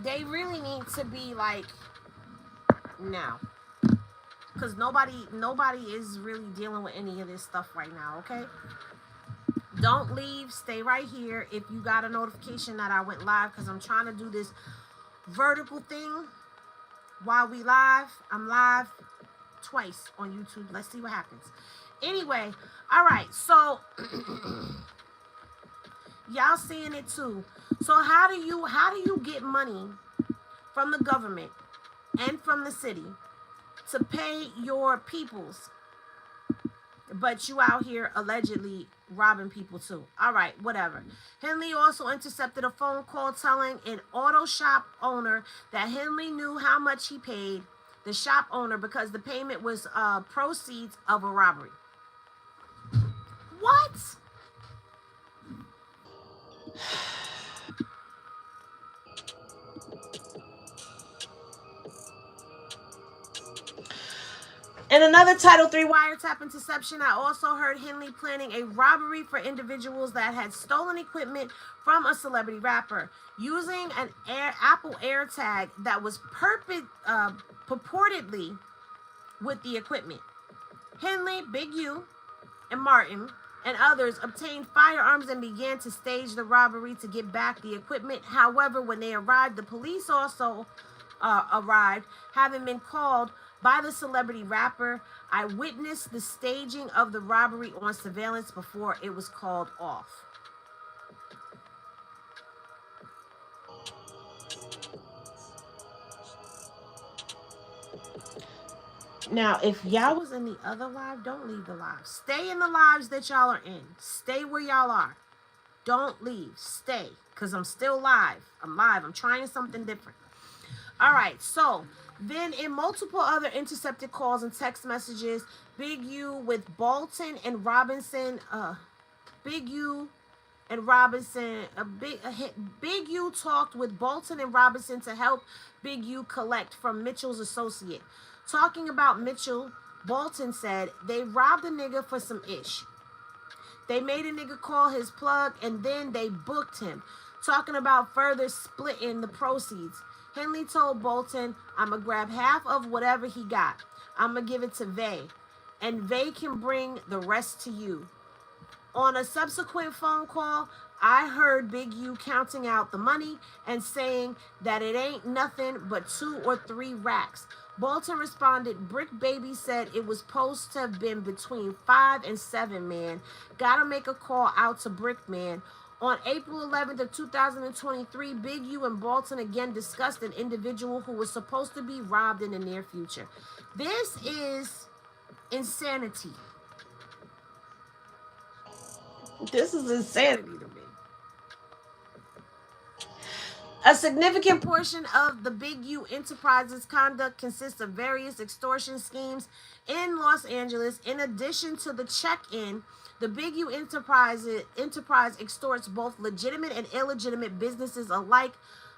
they really need to be like now, because nobody is really dealing with any of this stuff right now. Okay, don't leave. Stay right here. If you got a notification that I went live, because I'm trying to do this vertical thing while we live. I'm live twice on YouTube. Let's see what happens. Anyway, all right. So y'all seeing it too. So how do you get money from the government and from the city to pay your peoples, but you out here allegedly robbing people too? All right, whatever. Henley also intercepted a phone call telling an auto shop owner that Henley knew how much he paid the shop owner because the payment was proceeds of a robbery. What? In another Title III wiretap interception, I also heard Henley planning a robbery for individuals that had stolen equipment from a celebrity rapper using an Apple AirTag that was purportedly with the equipment. Henley, Big U, and Martin and others obtained firearms and began to stage the robbery to get back the equipment. However, when they arrived, the police also arrived, having been called by the celebrity rapper. I witnessed the staging of the robbery on surveillance before it was called off. Now, if y'all was in the other live, don't leave the live. Stay in the lives that y'all are in. Stay where y'all are. Don't leave. Stay. Because I'm still live. I'm live. I'm trying something different. All right. So, then in multiple other intercepted calls and text messages, Big U with Bolton and Robinson, Big U and Robinson, Big U talked with Bolton and Robinson to help Big U collect from Mitchell's associate. Talking about Mitchell, Bolton said they robbed a nigga for some ish. They made a nigga call his plug and then they booked him. Talking about further splitting the proceeds. Henley told Bolton, I'm going to grab half of whatever he got. I'm going to give it to Vay. And Vay can bring the rest to you. On a subsequent phone call, I heard Big U counting out the money and saying that it ain't nothing but 2 or 3 racks. Bolton responded, Brick Baby said it was supposed to have been between 5 and 7, man. Gotta make a call out to Brick, man. On April 11th of 2023, Big U and Bolton again discussed an individual who was supposed to be robbed in the near future. This is insanity. This is insanity to me. A significant portion of the Big U Enterprises conduct consists of various extortion schemes in Los Angeles. In addition to the check-in, the Big U Enterprise extorts both legitimate and illegitimate businesses alike,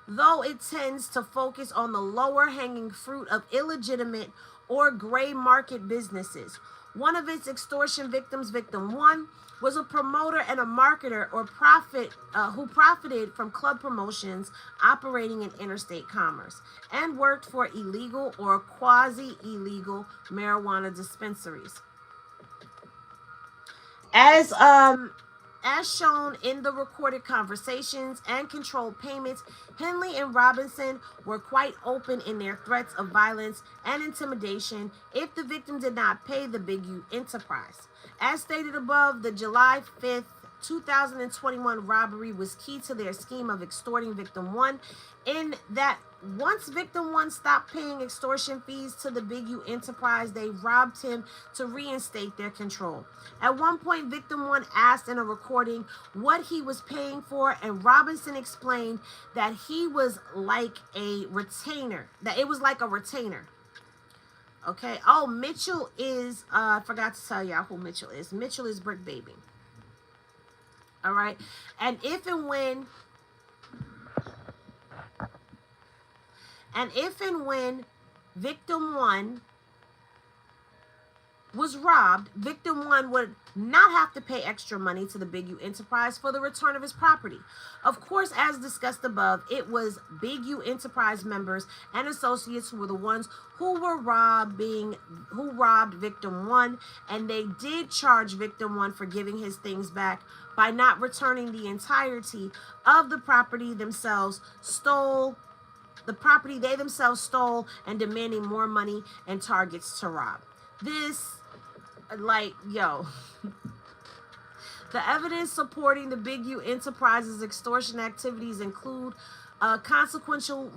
though it tends to focus on the lower hanging fruit of illegitimate or gray market businesses. One of its extortion victims, Victim 1, was a promoter and a marketer who profited from club promotions operating in interstate commerce and worked for illegal or quasi-illegal marijuana dispensaries. As shown in the recorded conversations and controlled payments, Henley and Robinson were quite open in their threats of violence and intimidation if the victim did not pay the Big U Enterprise. As stated above, the July 5th, 2021 robbery was key to their scheme of extorting Victim 1 in that once Victim 1 stopped paying extortion fees to the Big U Enterprise, they robbed him to reinstate their control. At one point, Victim 1 asked in a recording what he was paying for, and Robinson explained that he was like a retainer, that it was like a retainer. Okay. Oh, Mitchell is, I forgot to tell y'all who Mitchell is. Mitchell is Brick Baby. All right. And if and when Victim 1 was robbed, victim 1 would not have to pay extra money to the Big U Enterprise for the return of his property. Of course, as discussed above, it was Big U Enterprise members and associates who were the ones who robbed victim 1, and they did charge victim 1 for giving his things back by not returning the entirety of the property themselves stole. The property they themselves stole and demanding more money and targets to rob. This, like, yo, the evidence supporting the Big U Enterprises extortion activities include consensual.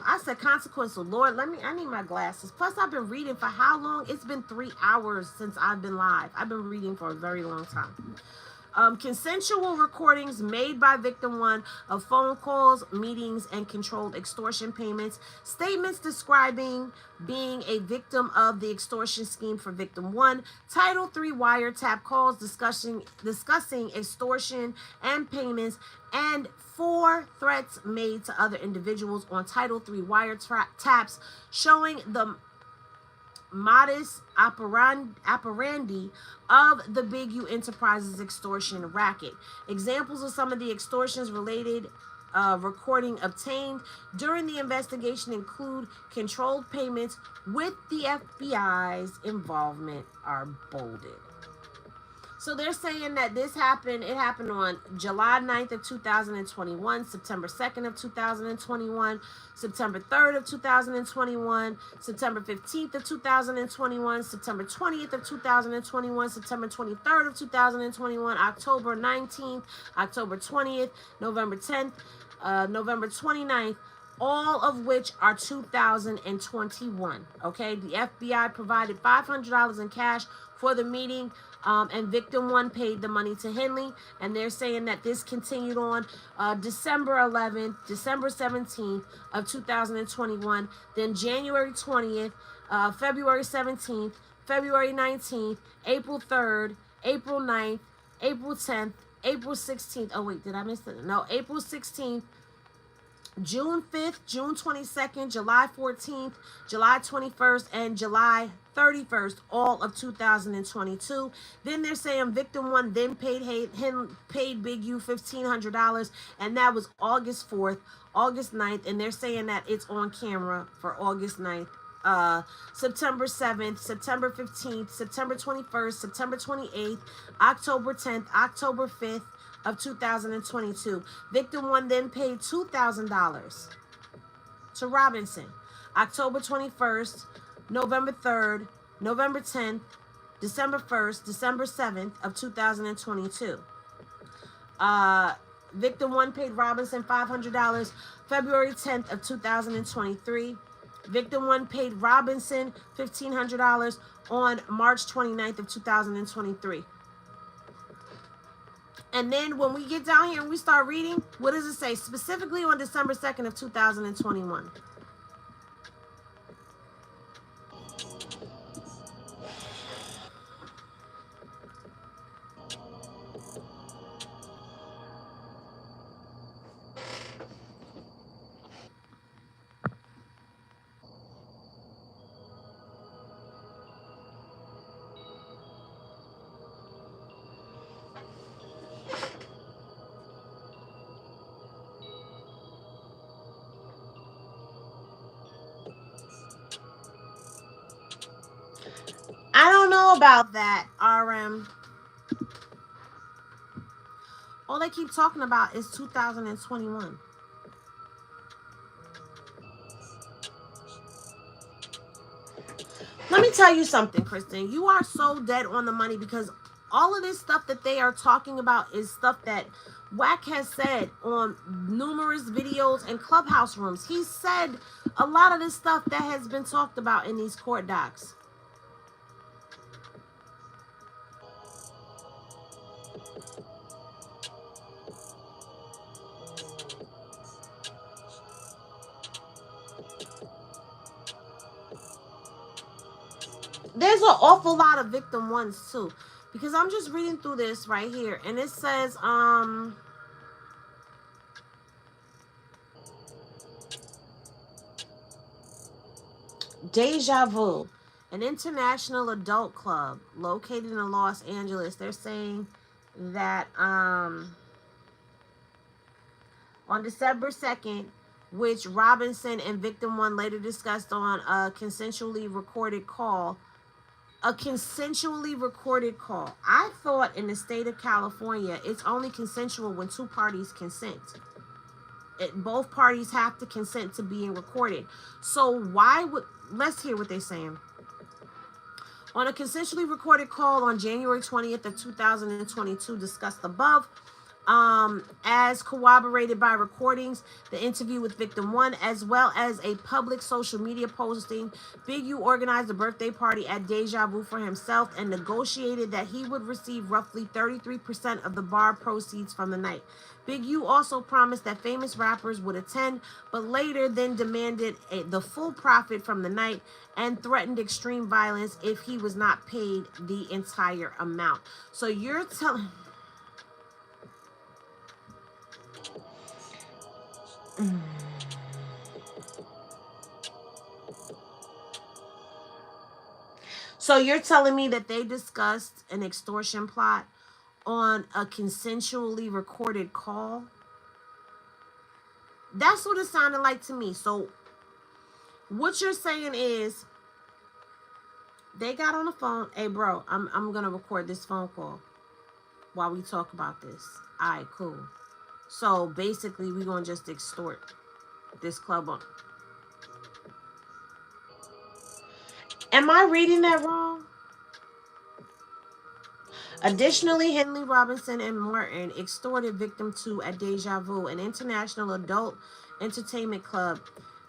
I said consequential. Lord, I need my glasses. Plus, I've been reading for how long? It's been 3 hours since I've been live. I've been reading for a very long time. Consensual recordings made by victim 1 of phone calls, meetings, and controlled extortion payments. Statements describing being a victim of the extortion scheme for victim 1. Title 3 wiretap calls discussing extortion and payments, and 4 threats made to other individuals on Title 3 wiretaps showing the modus operandi of the Big U Enterprises extortion racket. Examples of some of the extortions related recording obtained during the investigation include controlled payments with the FBI's involvement are bolded. So they're saying that this happened. It happened on July 9th of 2021, September 2nd of 2021, September 3rd of 2021, September 15th of 2021, September 20th of 2021, September 23rd of 2021, October 19th, October 20th, November 10th, November 29th, all of which are 2021. Okay, the FBI provided $500 in cash for the meeting, and victim 1 paid the money to Henley, and they're saying that this continued on December 11th, December 17th of 2021, then January 20th, February 17th, February 19th, April 3rd, April 9th, April 10th, April 16th. Oh wait, did I miss it? No, April 16th, June 5th, June 22nd, July 14th, July 21st, and July 31st, all of 2022. Then they're saying victim 1 then paid Big U $1,500, and that was August 4th, August 9th, and they're saying that it's on camera for August 9th. September 7th, September 15th, September 21st, September 28th, October 10th, October 5th of 2022. Victim 1 then paid $2,000 to Robinson. October 21st, November 3rd, November 10th, December 1st, December 7th of 2022. Victim 1 paid Robinson $500 February 10th of 2023. Victim 1 paid Robinson $1,500 on March 29th of 2023. And then when we get down here and we start reading, what does it say? Specifically on December 2nd of 2021. I don't know about that, RM. All they keep talking about is 2021. Let me tell you something, Kristen. You are so dead on the money, because all of this stuff that they are talking about is stuff that Wack has said on numerous videos and clubhouse rooms. He said a lot of this stuff that has been talked about in these court docs. There's an awful lot of victim 1s too, because I'm just reading through this right here, and it says Deja Vu, an international adult club located in Los Angeles. They're saying that on December 2nd, which Robinson and victim one later discussed on a consensually recorded call. A consensually recorded call. I thought in the state of California, it's only consensual when two parties consent. Both parties have to consent to being recorded. So why would, let's hear what they're saying. On a consensually recorded call on January 20th of 2022, discussed above, as corroborated by recordings, the interview with victim one, as well as a public social media posting. Big U organized a birthday party at Deja Vu for himself and negotiated that he would receive roughly 33% of the bar proceeds from the night. Big U also promised that famous rappers would attend, but later then demanded the full profit from the night and threatened extreme violence if he was not paid the entire amount. So you're telling... So you're telling me that they discussed an extortion plot on a consensually recorded call? That's what it sounded like to me. So what you're saying is they got on the phone. Hey, bro, I'm going to record this phone call while we talk about this. All right, cool. So basically, we're going to just extort this club on. Am I reading that wrong? Additionally, Henley Robinson and Martin extorted victim 2 at Deja Vu, an international adult entertainment club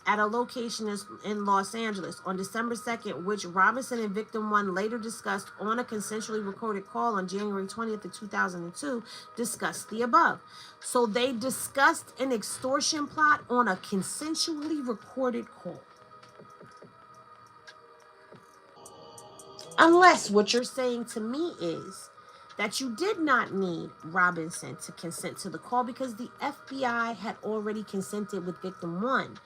at a location in Los Angeles on December 2nd, which Robinson and victim 1 later discussed on a consensually recorded call on January 20th of 2002, discussed the above. So they discussed an extortion plot on a consensually recorded call. Unless what you're saying to me is that you did not need Robinson to consent to the call because the FBI had already consented with victim 1.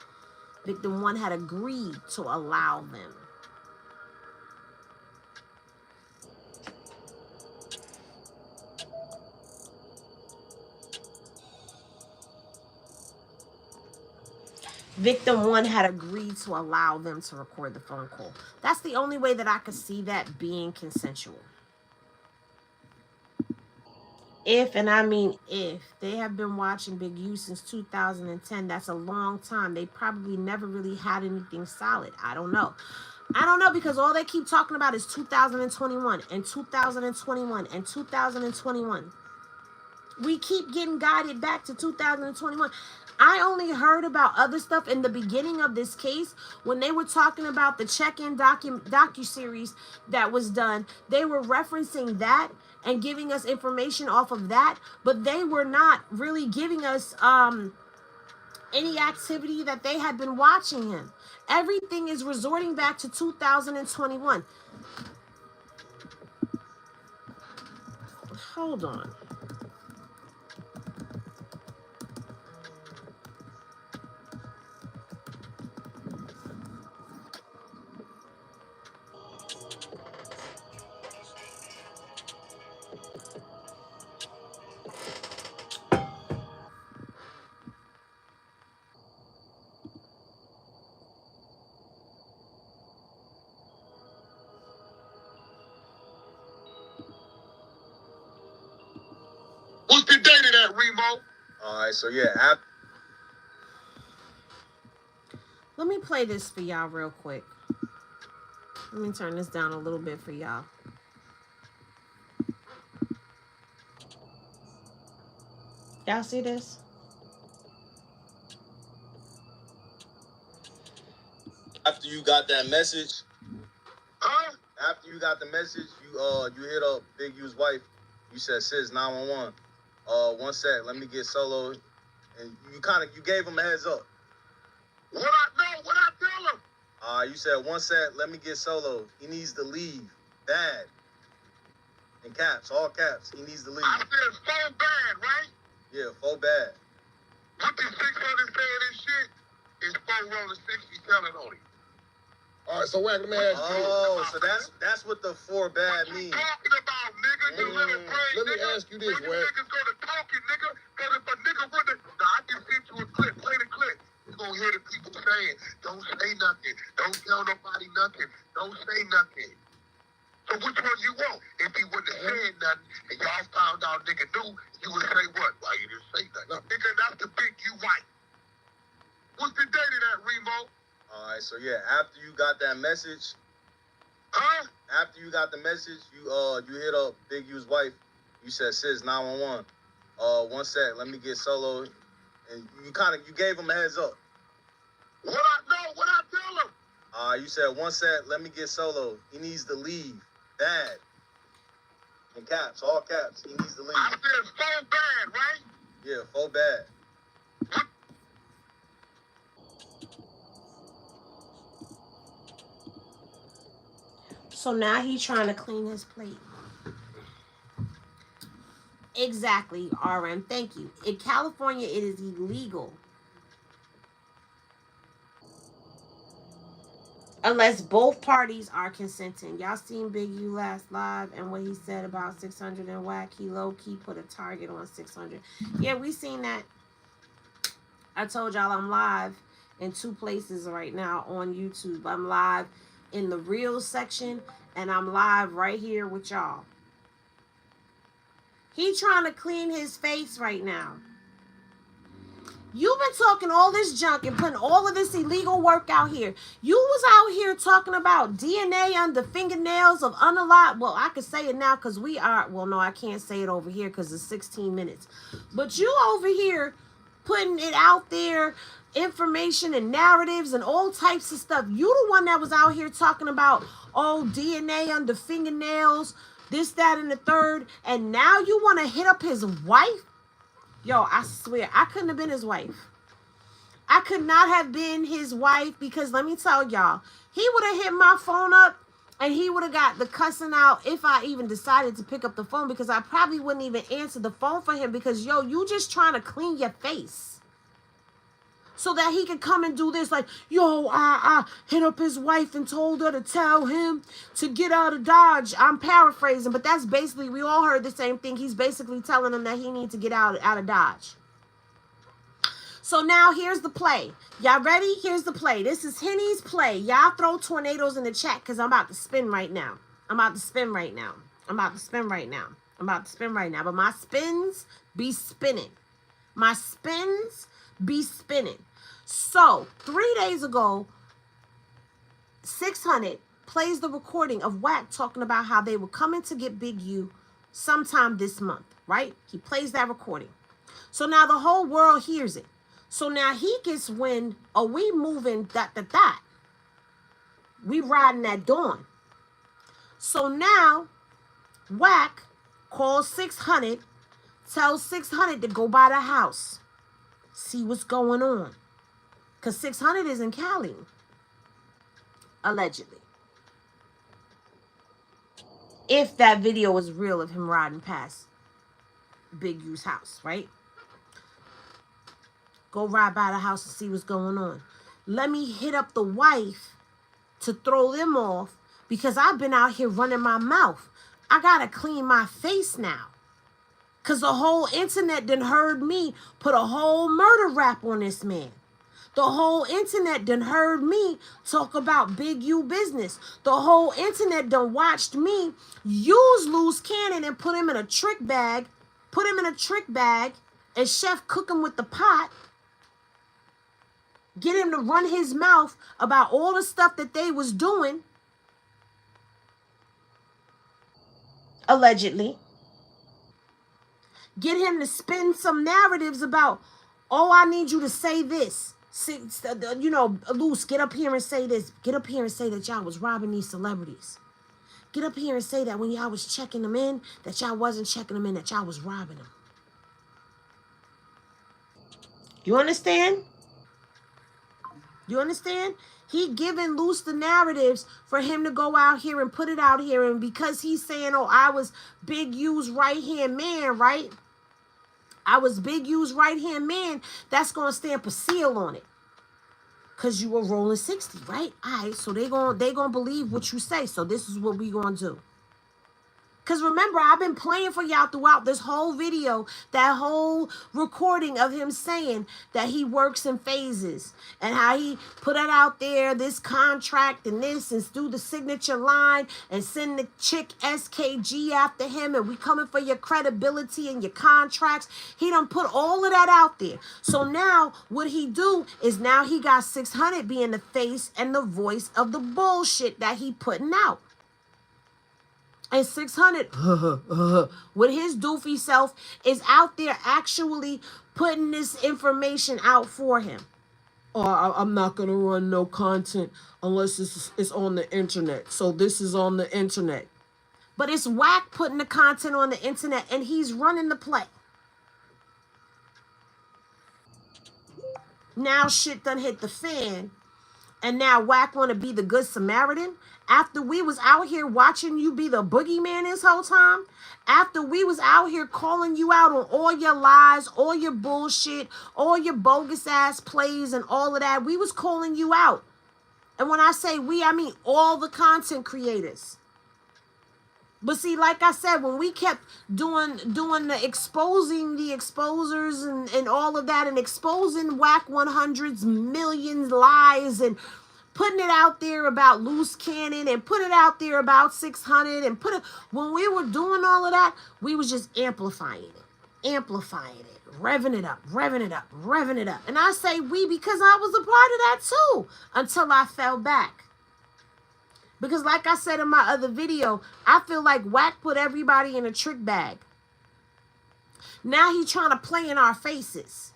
Victim 1 had agreed to allow them. Victim 1 had agreed to allow them to record the phone call. That's the only way that I could see that being consensual. If, and I mean if, they have been watching Big U since 2010, that's a long time. They probably never really had anything solid. I don't know. I don't know, because all they keep talking about is 2021 and 2021 and 2021. We keep getting guided back to 2021. I only heard about other stuff in the beginning of this case when they were talking about the check-in docuseries that was done. They were referencing that and giving us information off of that, but they were not really giving us any activity that they had been watching him. Everything is resorting back to 2021. Hold on. What's the date of that, Remo? All right, so yeah. Let me play this for y'all real quick. Let me turn this down a little bit for y'all. Y'all see this? After you got that message, after you got the message, you hit up Big U's wife. You said, "Sis, 911. One sec, let me get solo." And you gave him a heads up. What I tell him? You said, "One sec, let me get solo. He needs to leave. Bad." In caps, all caps. He needs to leave. I said, "So bad, right?" Yeah, so bad. What the 600 saying this shit is 4 rolling 60 telling on him. All right, so Wack, let me ask you. Oh, so that's what the 4 bad means. Talking about, nigga, you little brain, let me ask you this, Wack. Niggas go to talking, nigga. Because if a nigga would have, I can send you a clip, play the clip. You're going to hear the people saying, don't say nothing. Don't tell nobody nothing. Don't say nothing. So which one you want? If he wouldn't have said nothing and y'all found out nigga knew, you would say what? Why you didn't say nothing? No. Nigga, that's the big you white. What's the date of that, Remo? All right, so yeah, after you got that message, after you got the message, you hit up Big U's wife. You said, sis, 911. One sec, let me get solo. And you gave him a heads up. What I tell him? You said, one sec, let me get solo. He needs to leave. Bad. In caps, all caps. He needs to leave. I said so bad, right? Yeah, 4 bad. So now he's trying to clean his plate. Exactly, RM. Thank you. In California, it is illegal. Unless both parties are consenting. Y'all seen Big U last live and what he said about 600 and Wack. He low-key put a target on 600. Yeah, we seen that. I told y'all I'm live in 2 places right now on YouTube. I'm live in the Reels section and I'm live right here with y'all. He trying to clean his face right now. You've been talking all this junk and putting all of this illegal work out here. You was out here talking about DNA under fingernails of unalive. Well, I can say it now because we are. Well, no, I can't say it over here because it's 16 minutes. But you over here putting it out there, information and narratives and all types of stuff. You the one that was out here talking about, oh, DNA under fingernails, this, that, and the third. And now you want to hit up his wife? Yo, I swear, I couldn't have been his wife. I could not have been his wife because let me tell y'all, he would have hit my phone up and he would have got the cussing out if I even decided to pick up the phone because I probably wouldn't even answer the phone for him because, yo, you just trying to clean your face so that he could come and do this like, yo, I hit up his wife and told her to tell him to get out of Dodge. I'm paraphrasing, but that's basically, we all heard the same thing. He's basically telling him that he needs to get out of Dodge. So now here's the play. Y'all ready? Here's the play. This is Henny's play. Y'all throw tornadoes in the chat because I'm about to spin right now. I'm about to spin right now. I'm about to spin right now. I'm about to spin right now. But my spins be spinning. My spins be spinning. So 3 days ago, 600 plays the recording of Wack talking about how they were coming to get Big U sometime this month, right? He plays that recording. So now the whole world hears it. So now he gets wind, oh, we moving that. We riding that dawn. So now Wack calls 600, tells 600 to go by the house, see what's going on. Because 600 is in Cali, allegedly. If that video is real of him riding past Big U's house, right? Go ride by the house and see what's going on. Let me hit up the wife to throw them off because I've been out here running my mouth. I got to clean my face now. Because the whole internet done heard me put a whole murder rap on this man. The whole internet done heard me talk about Big U business. The whole internet done watched me use Loose Cannon and put him in a trick bag. Put him in a trick bag and chef cook him with the pot. Get him to run his mouth about all the stuff that they was doing. Allegedly. Get him to spin some narratives about, oh, I need you to say this. You know, Loose, get up here and say this. Get up here and say that y'all was robbing these celebrities. Get up here and say that when y'all was checking them in, that y'all wasn't checking them in, that y'all was robbing them. You understand? You understand? He giving Loose the narratives for him to go out here and put it out here. And because he's saying, oh, I was Big U's right-hand man, right? I was Big U's right-hand man. That's going to stamp a seal on it. Because you were rolling 60, right? All right, so they gonna believe what you say. So this is what we gonna do. Because remember, I've been playing for y'all throughout this whole video, that whole recording of him saying that he works in phases and how he put it out there, this contract and this, and do the signature line and send the chick SKG after him, and we coming for your credibility and your contracts. He done put all of that out there. So now what he do is now he got 600 being the face and the voice of the bullshit that he putting out. And 600 with his doofy self is out there actually putting this information out for him. Oh, I'm not going to run no content unless it's on the internet. So this is on the internet. But it's Wack putting the content on the internet, and he's running the play. Now shit done hit the fan. And now Wack want to be the good Samaritan. After we was out here watching you be the boogeyman this whole time. After we was out here calling you out on all your lies, all your bullshit, all your bogus ass plays and all of that. We was calling you out. And when I say we, I mean all the content creators. But see, like I said, when we kept doing the exposing the exposers and all of that, and exposing Wack 100's millions lies, and putting it out there about loose cannon, and put it out there about 600, and when we were doing all of that, we was just amplifying it, revving it up, revving it up, revving it up. And I say we because I was a part of that too, until I fell back. Because like I said in my other video, I feel like Wack put everybody in a trick bag. Now he trying to play in our faces.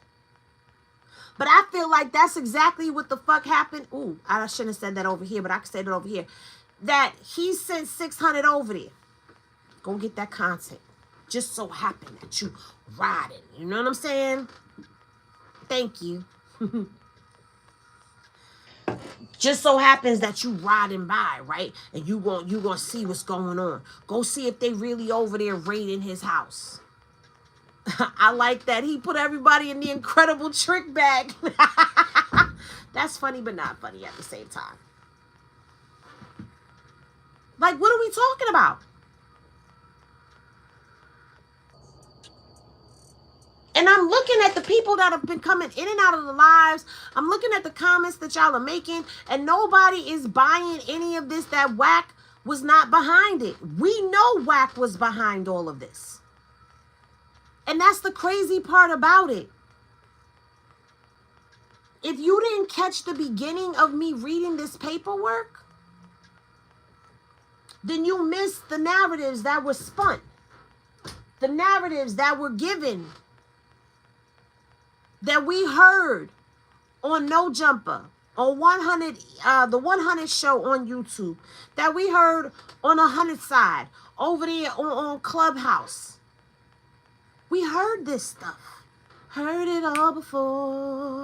But I feel like that's exactly what the fuck happened. Ooh, I shouldn't have said that over here, but I can say it over here. That he sent 600 over there. Go get that content. Just so happened that you riding. You know what I'm saying? Thank you. Just so happens that you riding by, right? And you gonna see what's going on. Go see if they really over there raiding his house. I like that. He put everybody in the incredible trick bag. That's funny, but not funny at the same time. Like, what are we talking about? And I'm looking at the people that have been coming in and out of the lives. I'm looking at the comments that y'all are making, and nobody is buying any of this, that Wack was not behind it. We know Wack was behind all of this. And that's the crazy part about it. If you didn't catch the beginning of me reading this paperwork, then you missed the narratives that were spun. The narratives that were given, that we heard on No Jumper, on 100, the 100 show on YouTube, that we heard on 100 side, over there on Clubhouse. We heard this stuff. Heard it all before.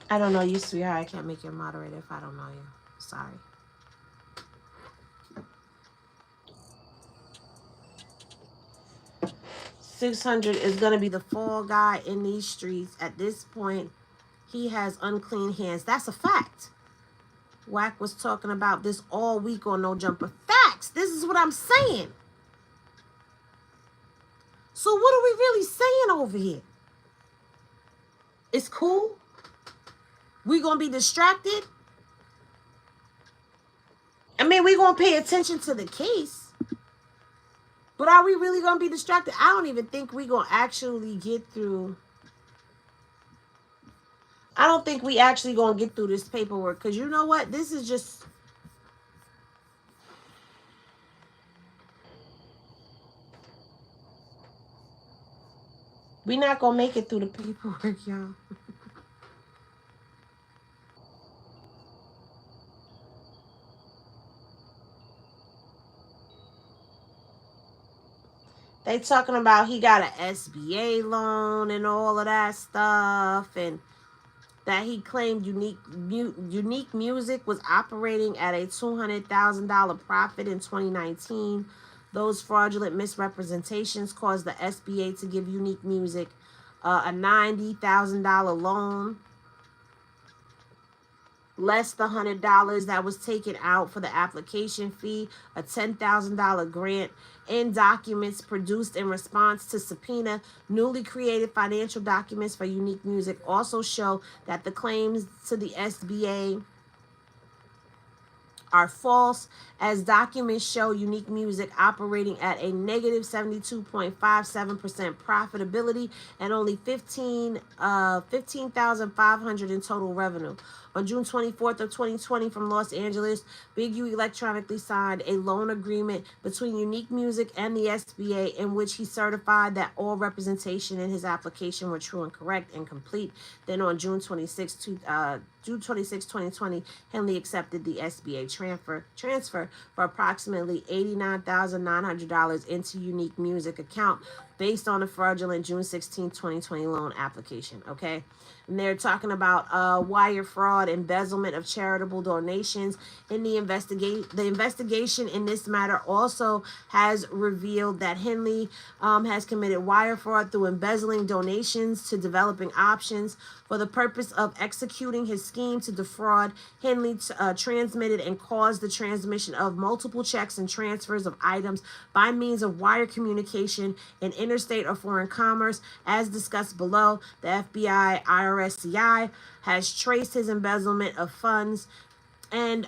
I don't know you, sweetheart. I can't make you a moderator if I don't know you. Sorry. $600 is going to be the fall guy in these streets. At this point, he has unclean hands. That's a fact. Wack was talking about this all week on No Jumper. Facts. This is what I'm saying. So what are we really saying over here? It's cool. We going to be distracted. I mean, we going to pay attention to the case. But are we really going to be distracted? I don't even think we going to actually get through. I don't think we actually going to get through this paperwork. Because you know what? This is just. We're not going to make it through the paperwork, y'all. They talking about he got an SBA loan and all of that stuff. And that he claimed Unique Music was operating at a $200,000 profit in 2019. Those fraudulent misrepresentations caused the SBA to give Unique Music a $90,000 loan, less the $100 that was taken out for the application fee, a $10,000 grant, and documents produced in response to subpoena. Newly created financial documents for Unique Music also show that the claims to the SBA are false, as documents show Unique Music operating at a negative 72.57% profitability and only 15,500 in total revenue. On June 24th of 2020 from Los Angeles, Big U electronically signed a loan agreement between Unique Music and the SBA in which he certified that all representation in his application were true and correct and complete. Then on June 26, 2020, Henley accepted the SBA transfer for approximately $89,900 into Unique Music account based on a fraudulent June 16, 2020 loan application. Okay. And they're talking about wire fraud, embezzlement of charitable donations. In the investigation in this matter also has revealed that Henley has committed wire fraud through embezzling donations to developing options. For the purpose of executing his scheme to defraud, Henley transmitted and caused the transmission of multiple checks and transfers of items by means of wire communication in interstate or foreign commerce. As discussed below, the FBI IRSCI has traced his embezzlement of funds and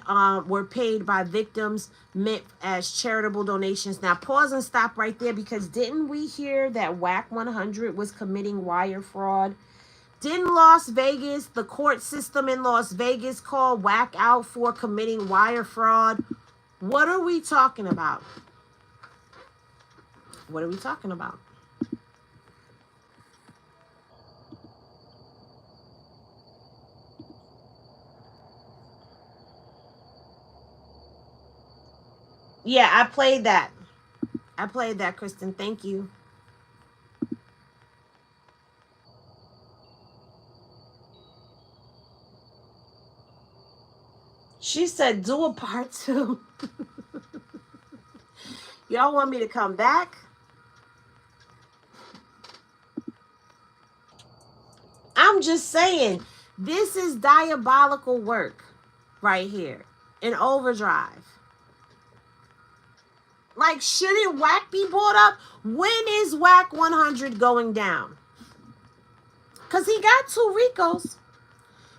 were paid by victims meant as charitable donations. Now pause and stop right there, because didn't we hear that Wack 100 was committing wire fraud? Didn't Las Vegas, the court system in Las Vegas, call Wack out for committing wire fraud? What are we talking about? What are we talking about? Yeah, I played that. Kristen. Thank you. She said, do a part 2. Y'all want me to come back? I'm just saying, this is diabolical work right here in overdrive. Like, shouldn't Wack be brought up? When is Wack 100 going down? Because he got 2 RICOs.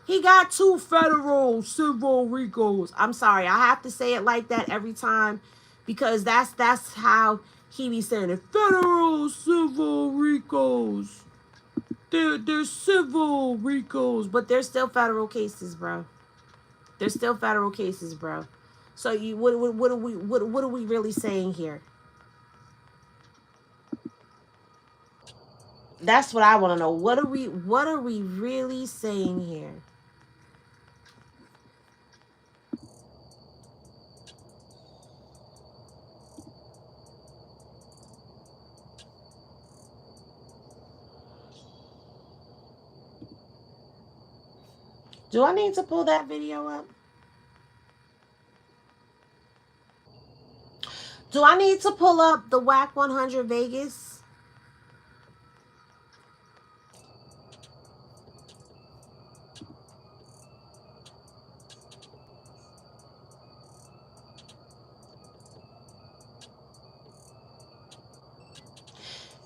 He got 2 federal civil RICOs. I'm sorry, I have to say it like that every time, because that's how he be saying it. Federal civil RICOs. They're civil RICOs, but they're still federal cases, bro. They're still federal cases, bro. So you what are we really saying here? That's what I want to know. What are we really saying here? Do I need to pull that video up? Do I need to pull up the Wack 100 Vegas?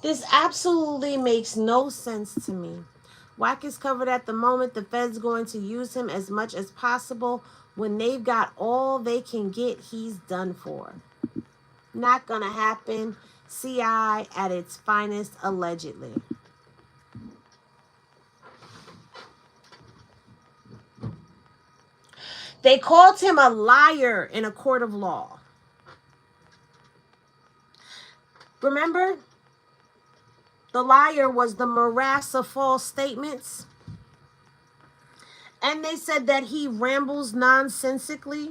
This absolutely makes no sense to me. Wack is covered at the moment. The Fed's going to use him as much as possible. When they've got all they can get, he's done for. Not gonna happen. CI at its finest, allegedly. They called him a liar in a court of law. Remember? The liar was the morass of false statements. And they said that he rambles nonsensically,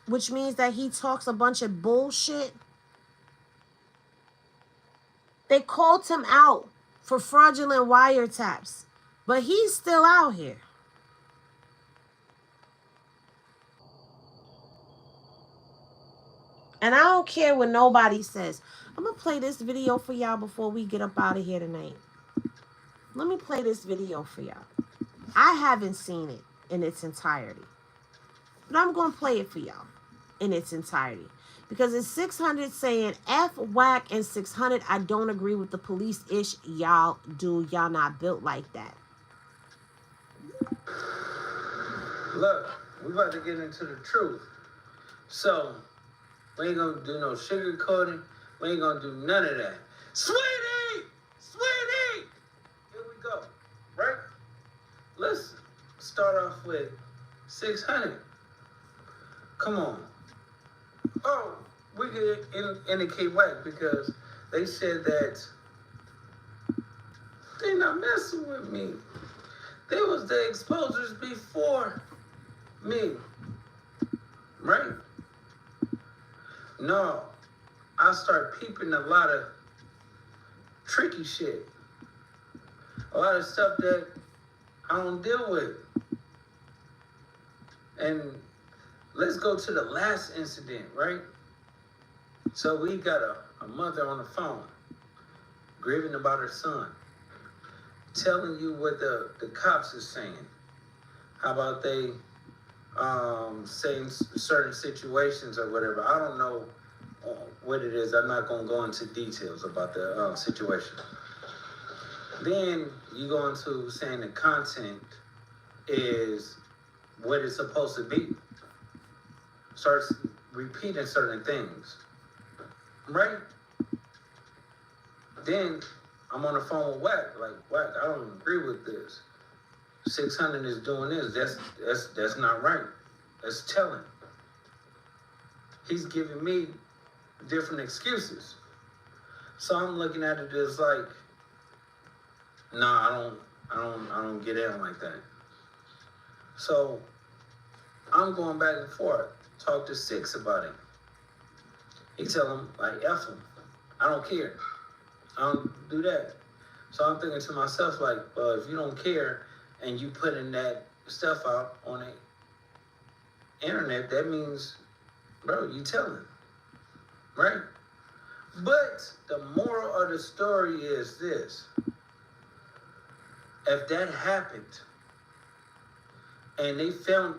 which means that he talks a bunch of bullshit. They called him out for fraudulent wiretaps, but he's still out here. And I don't care what nobody says. I'm going to play this video for y'all before we get up out of here tonight. Let me play this video for y'all. I haven't seen it in its entirety. But I'm going to play it for y'all in its entirety. Because it's 600 saying, F, Wack, and 600, I don't agree with the police-ish. Y'all do. Y'all not built like that. Look, we about to get into the truth. So, we ain't gonna do no sugarcoating. We ain't gonna do none of that. Sweetie! Sweetie! Here we go. Right? Let's start off with 600. Come on. Oh, we could indicate Wack because they said that they not messing with me. They was the exposers before me. Right? No. I start peeping a lot of tricky shit. A lot of stuff that I don't deal with. And let's go to the last incident, right? So we got a mother on the phone, grieving about her son, telling you what the cops is saying. How about they saying certain situations or whatever. I don't know what it is. I'm not going to go into details about the situation. Then you go into saying the content is what it's supposed to be. Starts repeating certain things. Right? Then I'm on the phone with Wack. Like, Wack, I don't agree with this. 600 is doing this. That's not right. That's telling. He's giving me different excuses. So I'm looking at it as like, nah, I don't get in like that. So I'm going back and forth. Talk to Six about it. He tell him, like, F him. I don't care. I don't do that. So I'm thinking to myself, like, well, if you don't care and you putting that stuff out on the internet, that means, bro, you telling. Right? But the moral of the story is this. If that happened and they found,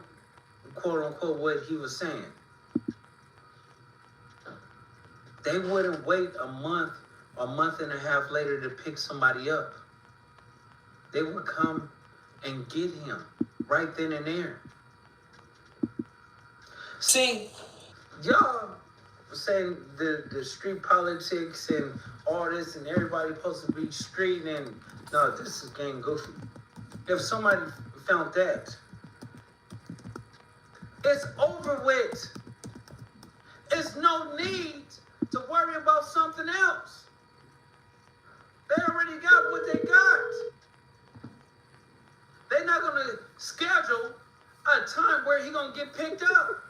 quote unquote, what he was saying, they wouldn't wait a month and a half later to pick somebody up. They would come and get him right then and there. See, y'all saying the street politics and all this and everybody supposed to be street and no, this is getting goofy. If somebody found that, it's over with. It's no need to worry about something else. They already got what they got. They're not going to schedule a time where he's going to get picked up.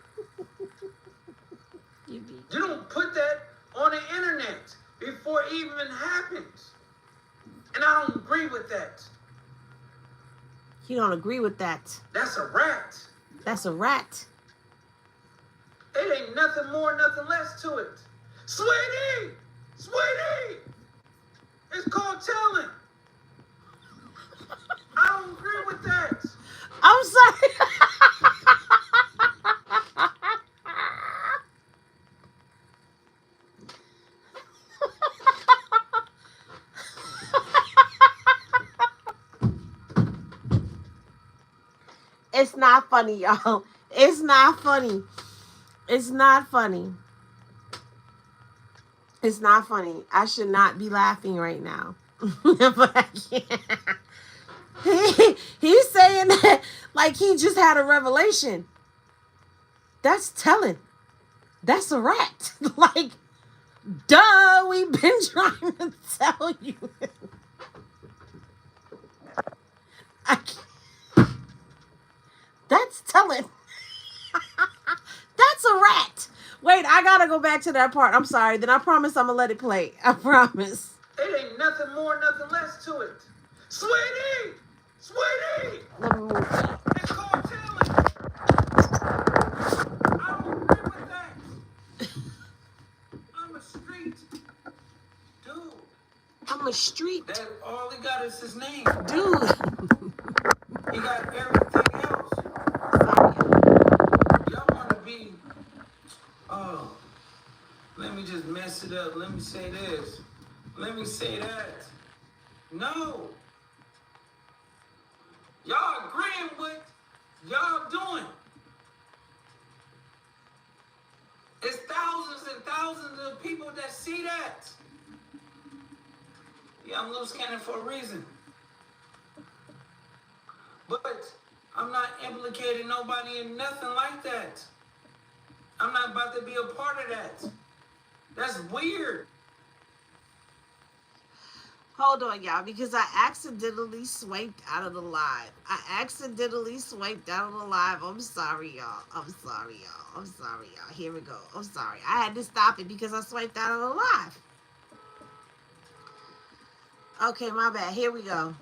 You don't put that on the internet before it even happens. And I don't agree with that. You don't agree with that. That's a rat. That's a rat. It ain't nothing more, nothing less to it. Sweetie! Sweetie! It's called telling. I don't agree with that. I'm sorry. It's not funny, y'all. It's not funny. It's not funny. It's not funny. I should not be laughing right now. But I can't. He's saying that like he just had a revelation. That's telling. That's a rat. Like, duh, we've been trying to tell you. I can't. That's telling. That's a rat. Wait, I gotta go back to that part. I'm sorry. Then I promise I'm gonna let it play. I promise. It ain't nothing more, nothing less to it. Sweetie! Sweetie! Let me move that. It's called telling. I don't agree with that. street. That all he got is his name. Dude. He got everything else. Sorry. Y'all want to be, oh, let me just mess it up. Let me say this. Let me say that. No. Y'all agreeing with y'all doing. It's thousands and thousands of people that see that. Yeah, I'm loose cannon for a reason. But I'm not implicating nobody in nothing like that. I'm not about to be a part of that. That's weird. Hold on, y'all, because I accidentally swiped out of the live. I'm sorry, y'all. Here we go. I'm sorry. I had to stop it because I swiped out of the live. Okay, my bad. Here we go.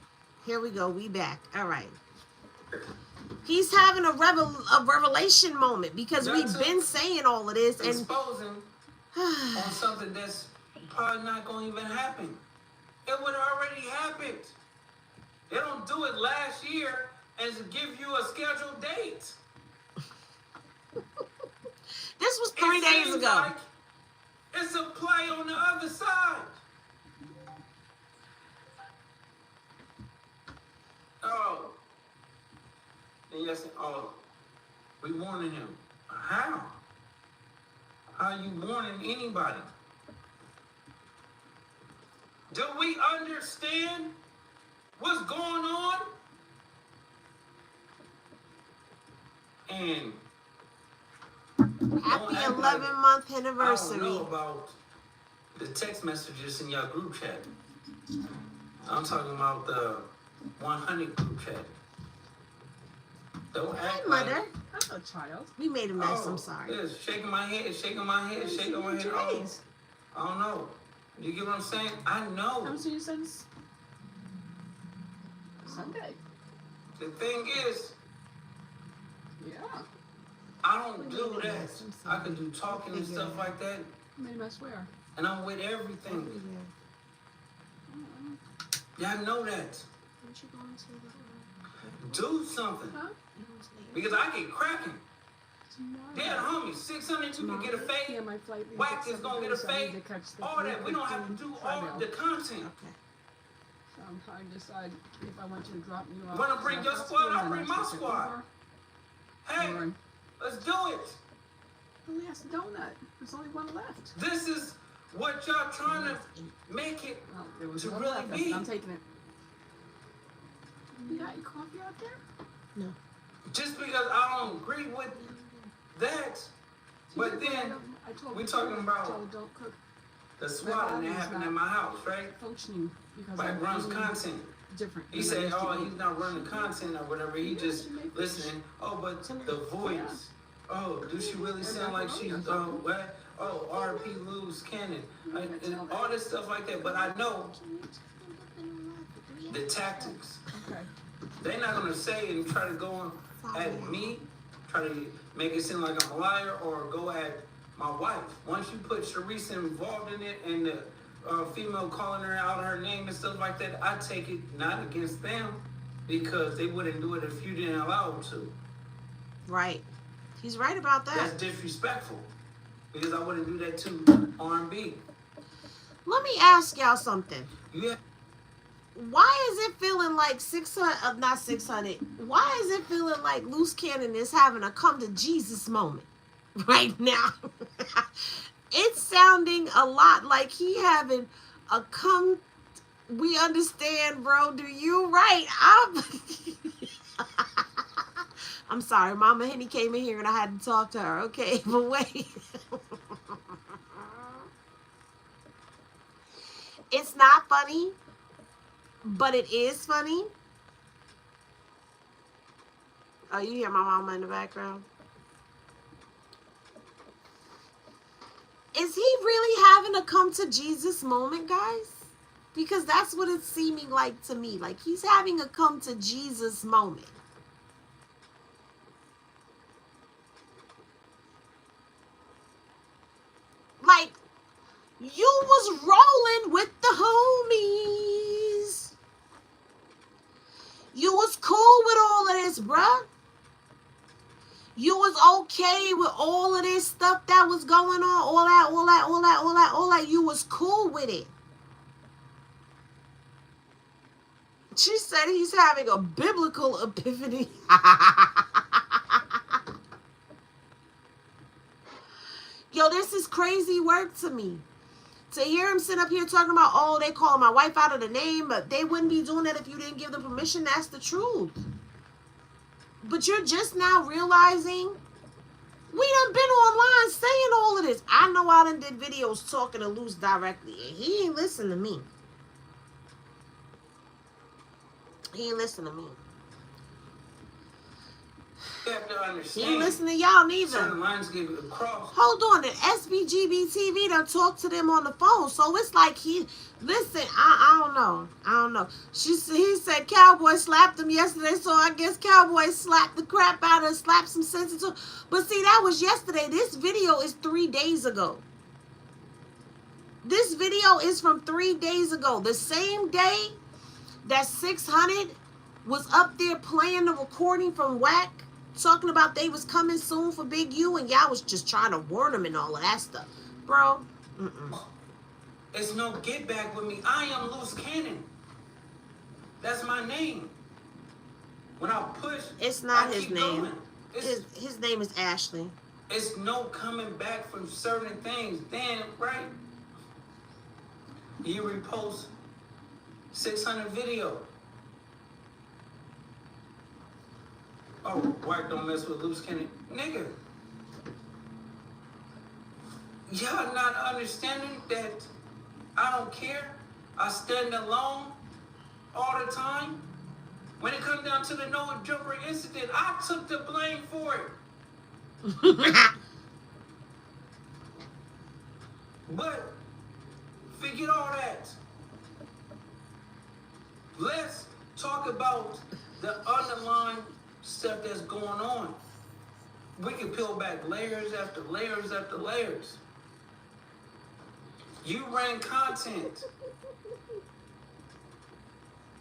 We back. All right. He's having a revelation moment because we've been saying all of this and exposing on something that's probably not going to even happen. It would have already happened. They don't do it last year and give you a scheduled date. This was 3 days ago. Like it's a play on the other side. Oh. And yes, oh, we warning him. How? How are you warning anybody? Do we understand what's going on? And happy 11-month anniversary. I don't know about the text messages in your group chat. I'm talking about the 100 group chat. Don't act mother. like... I'm a child. We made a mess, I'm sorry. Yeah, shaking my head. Oh, I don't know. You get what I'm saying? I know. I haven't seen you since Sunday. The thing is, Yeah. I don't do that. I can do talking and stuff like that. Made a mess where? And I'm with everything. Y'all know that. Do something. Huh? Because I get cracking. Dead homies, 600 you can get a fade. Yeah, my flight. Wack is gonna get a fade. All that. We don't have to do all the content. Okay. So I'm trying to decide if I want you to drop me off. Wanna bring your squad? I'll bring my squad. Hey, let's do it. Who has a donut? There's only one left. This is what y'all trying to make it Well, there was to one really left. be. I'm taking it. You got your coffee out there? No. Just because I don't agree with that, but then we talking about don't cook. the swatting that happened at my house, right? Functioning because Like runs content. different. He said, oh, he's not running content or whatever. He just listening. Oh, but the voice. Oh, do she really sound like she's what? Oh, RP lose Cannon. And all this stuff like that. But I know the tactics. Okay. They're not gonna say and try to go at me, try to make it seem like I'm a liar, or go at my wife. Once you put Sharice involved in it and the female calling her out her name and stuff like that, I take it not against them because they wouldn't do it if you didn't allow them to. Right. He's right about that. That's disrespectful because I wouldn't do that to R&B. Let me ask y'all something. Yeah. Why is it feeling like 600, not 600, why is it feeling like Loose Cannon is having a come to Jesus moment right now? It's sounding a lot like he having a come, we understand, bro, do you right? I'm sorry, Mama Henny came in here and I had to talk to her, okay, but wait. It's not funny. But it is funny. Oh, you hear my mama in the background? Is he really having a come to Jesus moment, guys? Because that's what it's seeming like to me. Like he's having a come to Jesus moment. Like, you was rolling with the homie. was okay with all of this stuff that was going on, all that. You was cool with it. She said he's having a biblical epiphany. Yo, this is crazy work to me. To hear him sit up here talking about, oh, they call my wife out of the name, but they wouldn't be doing that if you didn't give them permission. That's the truth. But you're just now realizing we done been online saying all of this. I know I done did videos talking to Luce directly, and he ain't listen to me. He ain't listen to me. You have to understand. He ain't listen to y'all neither. Certain lines get across. Hold on, the SBGB TV done talk to them on the phone, so it's like he listen. I don't know. He said Cowboy slapped him yesterday, so I guess Cowboy slapped the crap out of her, slapped some sense into. But see, that was yesterday. This video is 3 days ago. This video is from 3 days ago. The same day that 600 was up there playing the recording from Wack, talking about they was coming soon for Big U, and y'all was just trying to warn them and all of that stuff. Bro, It's no get back with me. I am Loose Cannon. That's my name. When I push, it's not I his keep name. going. His name is Ashley. It's no coming back from certain things. Then, right? You repost 600 video. Oh, Wack don't mess with Loose Cannon. Nigga. Y'all not understanding that I don't care. I stand alone all the time. When it comes down to the Noah Jumper incident, I took the blame for it. But forget all that. Let's talk about the underlying stuff that's going on. We can peel back layers after layers after layers. You ran content,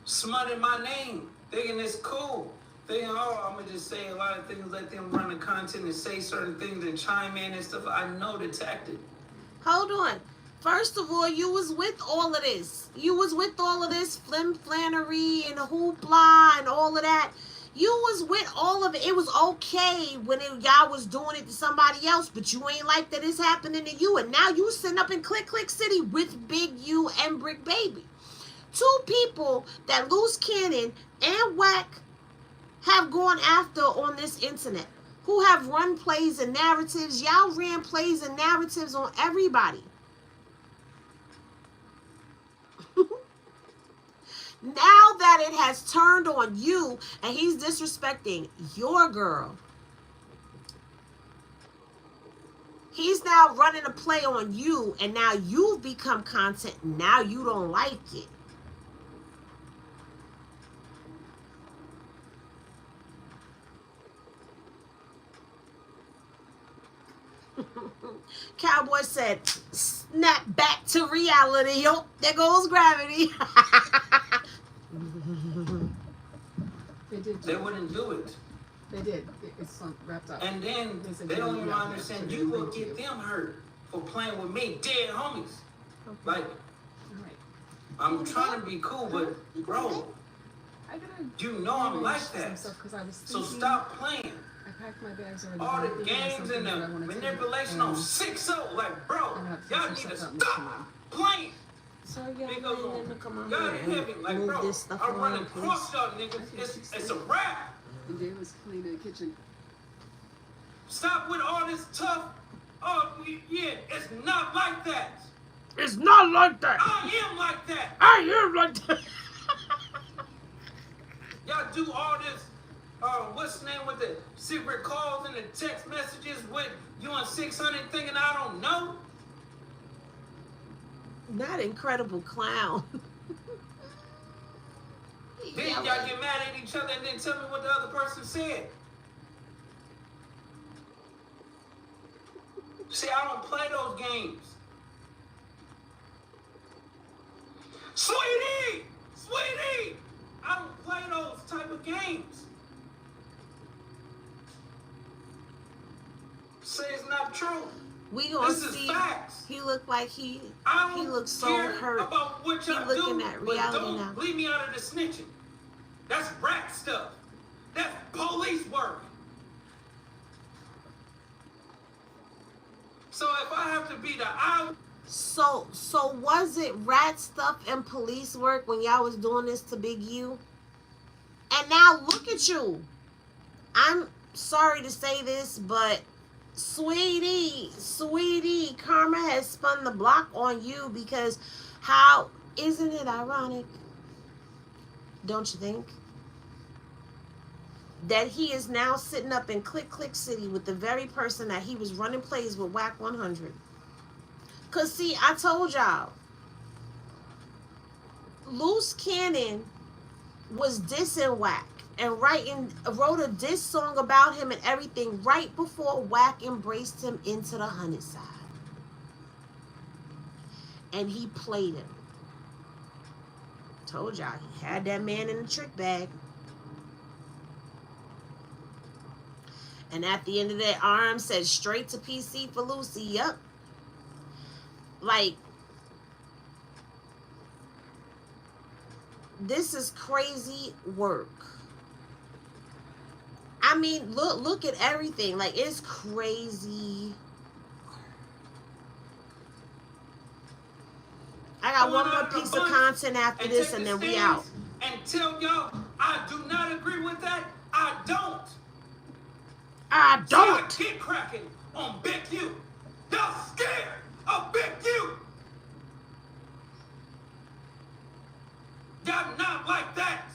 smutting my name, thinking it's cool. Thinking, oh, I'm gonna just say a lot of things, let them run the content and say certain things and chime in and stuff. I know the tactic. Hold on. First of all, you was with all of this. You was with all of this flim-flannery and hoopla and all of that. You was with all of it. It was okay when y'all was doing it to somebody else, but you ain't like that it's happening to you. And now you sitting up in Click Click City with Big U and Brick Baby. Two people that Loose Cannon and Wack have gone after on this internet, who have run plays and narratives. Y'all ran plays and narratives on everybody. Now that it has turned on you and he's disrespecting your girl, he's now running a play on you, and now you've become content. Now you don't like it. Cowboy said, snap back to reality. Yo, there goes gravity. They wouldn't do it. They did. It's wrapped up. And then they don't even understand. You will get them hurt for playing with me, dead homies. Okay. Like, Right. I'm trying to be cool, but bro, you know I'm like that. So stop playing. I packed my bags already. All the games and the manipulation on 6-0, like, bro, y'all need to stop playing. So y'all Nigga, need to come on y'all here heavy, and like, move bro, this stuff I'm running around, please. across y'all niggas. It's a wrap. And Dave was cleaning the kitchen. Stop with all this tough. Oh, yeah, it's not like that. It's not like that. I am like that. I am like that. Y'all do all this, what's the name with the secret calls and the text messages with you on 600 thinking I don't know? Not Incredible Clown. Then y'all get mad at each other and then tell me what the other person said. See, I don't play those games. Sweetie! Sweetie! I don't play those type of games. true. We gonna This is see. facts. He looked like he I don't looks so care hurt. about what He y'all looking do, at but reality don't now. leave me out of the snitching. That's rat stuff. That's police work. So if I have to be the out. So was it rat stuff and police work when y'all was doing this to Big U? And now look at you. I'm sorry to say this, but sweetie, karma has spun the block on you because how isn't it ironic? Don't you think? That he is now sitting up in Click City with the very person that he was running plays with Wack 100. Cause see, I told y'all, Loose Cannon was dissing Wack and wrote a diss song about him and everything right before Wack embraced him into the 100 side. And he played him. Told y'all, he had that man in the trick bag. And at the end of that arm said straight to PC for Lucy. Yup. Like, this is crazy work. I mean, look at everything. Like, it's crazy. I got one more piece of content after this, and then we out. And tell y'all, I do not agree with that. I don't. I don't. So I get cracking on Big U. Y'all scared of Big U. Y'all not like that.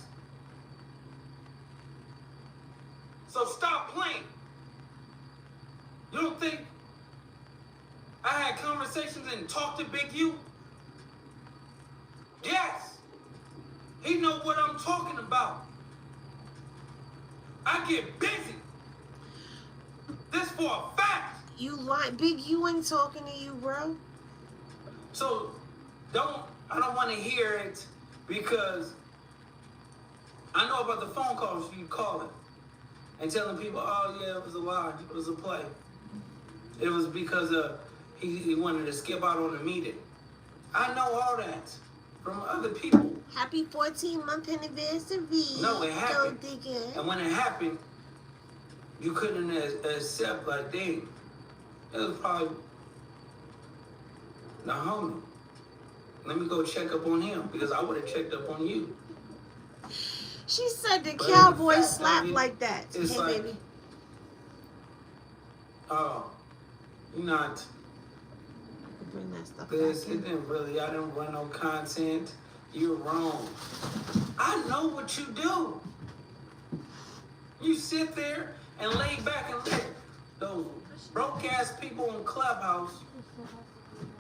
So stop playing. You don't think I had conversations and talked to Big U? Yes. He know what I'm talking about. I get busy. This for a fact. You like Big U ain't talking to you, bro. So I don't want to hear it because I know about the phone calls you calling and telling people, oh yeah, it was a lie, it was a play. It was because he wanted to skip out on the meeting. I know all that from other people. Happy 14-month anniversary. No, it happened. Don't think it. And when it happened, you couldn't accept like, dang, it was probably the homie. Let me go check up on him because I would have checked up on you. She said the But cowboy fact, slap I mean, like that. it's Hey, like, baby. Oh, you're not. Bring that stuff This, back it in. didn't really, I didn't run no content. You're wrong. I know what you do. You sit there and lay back and let those broke ass people in Clubhouse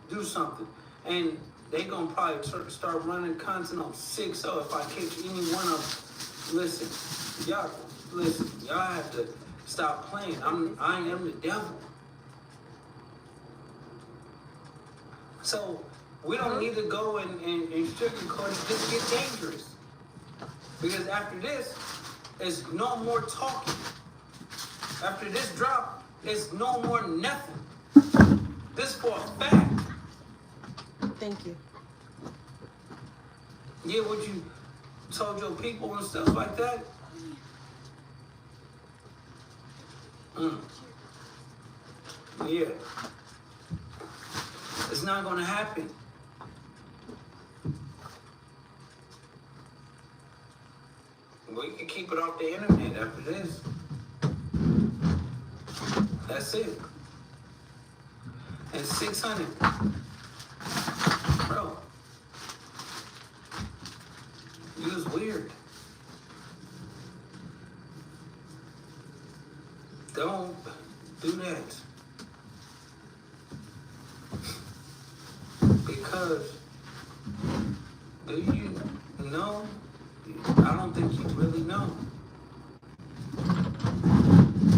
do something. And they gonna probably start running content on 6-0 if I catch any one of them. Listen, y'all have to stop playing. I am the devil. So we don't need to go and sugarcoat it. Just get dangerous. Because after this, it's no more talking. After this drop, it's no more nothing. This for a fact. Thank you. Yeah, what you told your people and stuff like that? Yeah. It's not gonna happen. We can keep it off the internet after this. That's it. And 600. Bro. You was weird. Don't do that. Because do you know? I don't think you really know.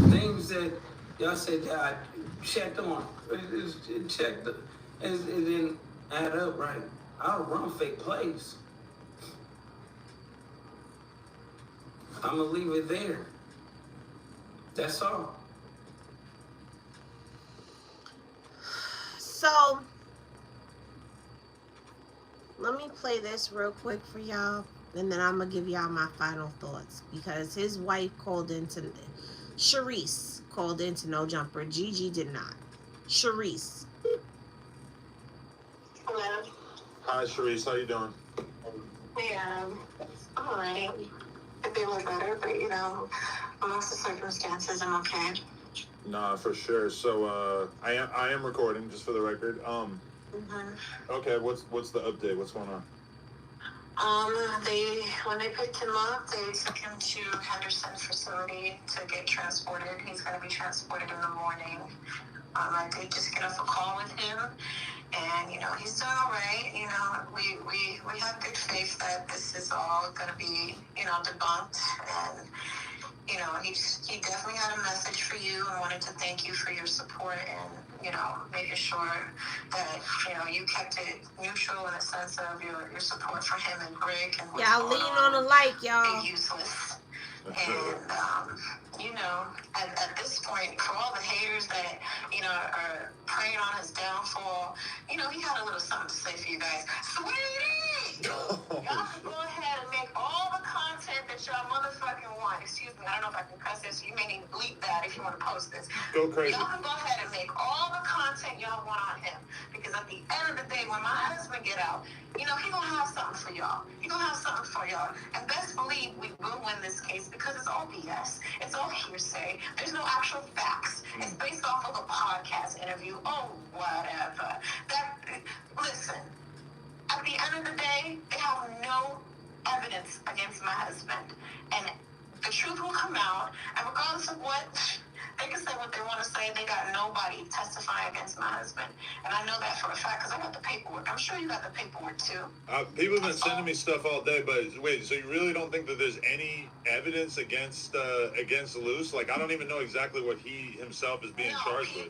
Things that y'all said that I checked on. It didn't add up right. I don't run fake plays. I'm gonna leave it there. That's all. So let me play this real quick for y'all, and then I'm gonna give y'all my final thoughts, because his wife called into, Sharice called into No Jumper. Gigi did not. Sharice. Hello. Hi, Sharice. How you doing? Yeah, I'm alright. Could be a little better, but amongst the circumstances, I'm okay. Nah, for sure. So, I am recording, just for the record. Okay, what's the update? What's going on? When they picked him up, they took him to Henderson facility to get transported. He's going to be transported in the morning. I did just get off a call with him, and he's doing all right. We have good faith that this is all going to be debunked, and he definitely had a message for you and wanted to thank you for your support and making sure that you kept it neutral in the sense of your support for him and Greg and y'all lean on the light, y'all. Useless. And at this point, for all the haters that are preying on his downfall, he had a little something to say for you guys. Sweetie, y'all can go ahead and make all the content that y'all motherfucking want. Excuse me, I don't know if I can cuss this. You may need to bleep that if you want to post this. Go crazy. Y'all can go ahead and make all the content y'all want on him, because at the end of the day, when my husband get out, he gonna have something for y'all. He gonna have something for y'all. And best believe we will win this case, because it's all BS. It's all hearsay. There's no actual facts. It's based off of a podcast interview. Oh, whatever. Listen, at the end of the day, they have no evidence against my husband. And the truth will come out, and regardless of what, they can say what they want to say. They got nobody testifying against my husband. And I know that for a fact, because I got the paperwork. I'm sure you got the paperwork, too. People have been sending me stuff all day, but wait, so you really don't think that there's any evidence against Luce? Like, I don't even know exactly what he himself is being charged with.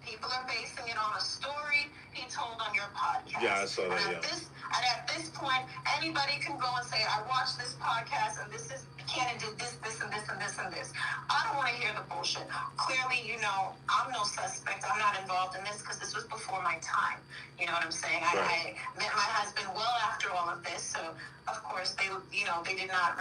People are basing it on a story he told on your podcast. Yeah, I saw that, And at this point, anybody can go and say, I watched this podcast, and this is Cannon did this, and this, and this, and this. I don't want to hear the bullshit. Clearly, I'm no suspect. I'm not involved in this, because this was before my time. You know what I'm saying? Right. I met my husband well after all of this, so of course they did not